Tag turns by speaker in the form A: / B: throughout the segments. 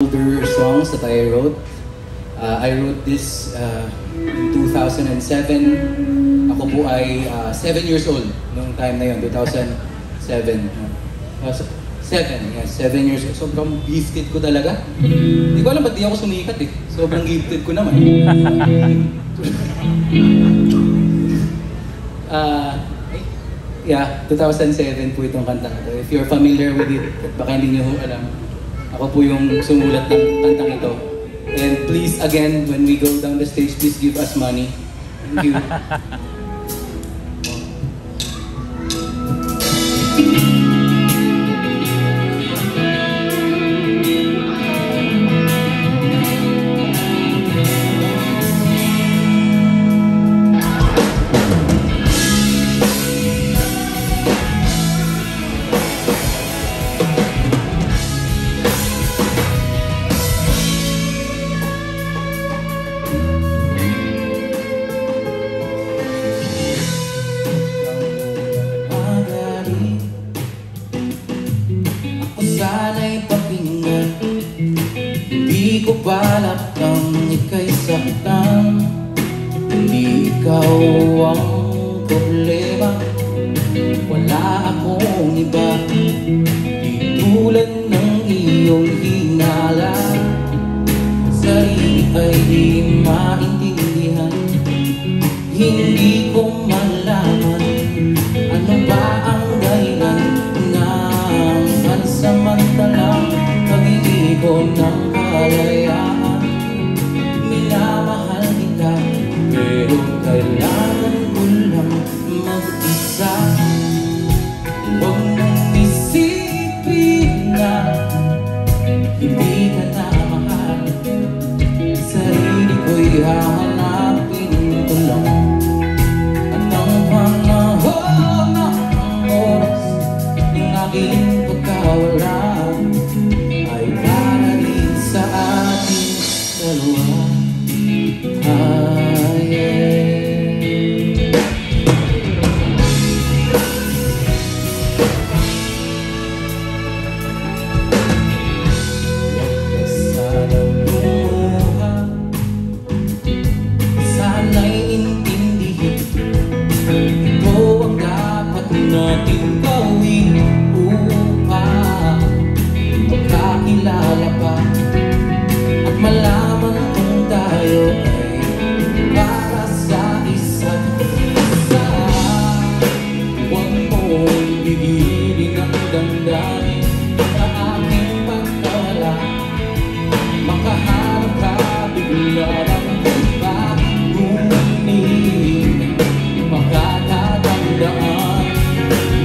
A: older songs that I wrote. I wrote this in 2007. Ako po ay 7 years old noong time na yun, 2007. 7 years old. Sobrang gifted ko talaga. Hindi ko alam ba't di ako sumikat eh. Sobrang gifted ko naman. Yeah, 2007 po itong kanta na ito. If you're familiar with it, baka hindi nyo alam. Ako po yung sumulat ng kantang ito. And please, again, when we go down the stage, please give us money. Thank you.
B: Sana'y pakinggan, hindi ko balak kang ika'y saktan. Hindi ikaw ang problema, wala akong iba. Di tulad ng iyong hinala, sarili ay di maintindihan. Hindi ko malaman ano ba ang dahilan ng pansamantalang pag-ibig ng kalayaan. Minamahal kita, pero kailangan ko lang mag-isa. Huwag mong isipin na hindi ka na mahal. Sarili ko'y hahanapin ko lang. At ang panahon ng oras ng aking pagkawala ay para rin sa ating dalawa. Natin gawin upang magkakilala pa at malaman kung tayo ay para sa isa't isa. Huwag mong bigilin ang damdamin sa aking pagkawala. Makaharap ka bigla ng iba, ngunit makakatandaan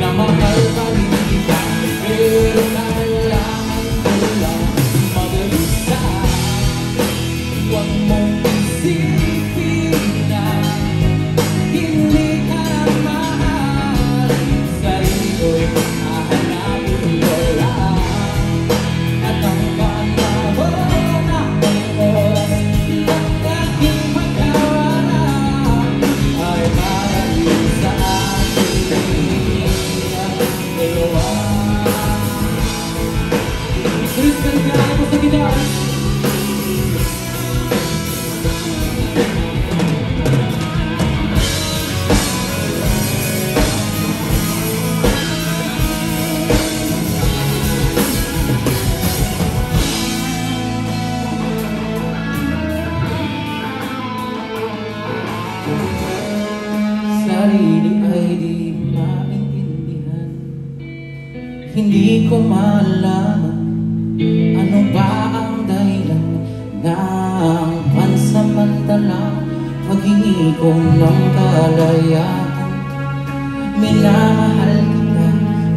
B: na mahal ka rin kita, pero kailangan ko lang mag-isa. Huwag mong isipin na hindi ka na mahal. Sarili ko'y hahanapin ko lang. At ang panahon ng oras ng aking pagkawala ay para rin sa ating Chris, kanina ako sa gitara. Sarili ay di maintindihan. Hindi ko malaman ano ba ang dahilan ng pansamantalang pag-ibig ng kalayaan. Minamahal kita,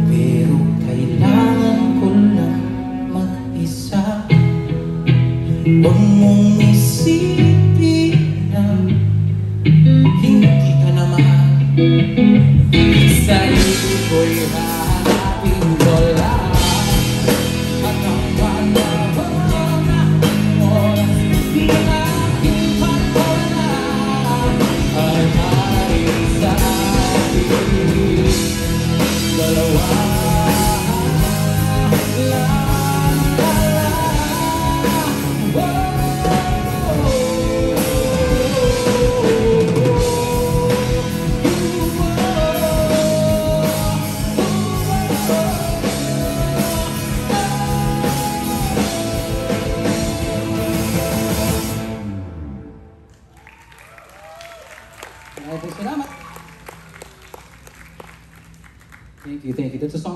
B: pero kailangan ko lang mag-isa. Huwag mong isipin na hindi ka na mahal. Sarili ko'y hahanapin ko lang. At ang panahon ng oras ng aking pagkawala ay maaaring sa ating dalawa. La, la, la.
A: Maraming salamat. Thank you, thank you. That's a song.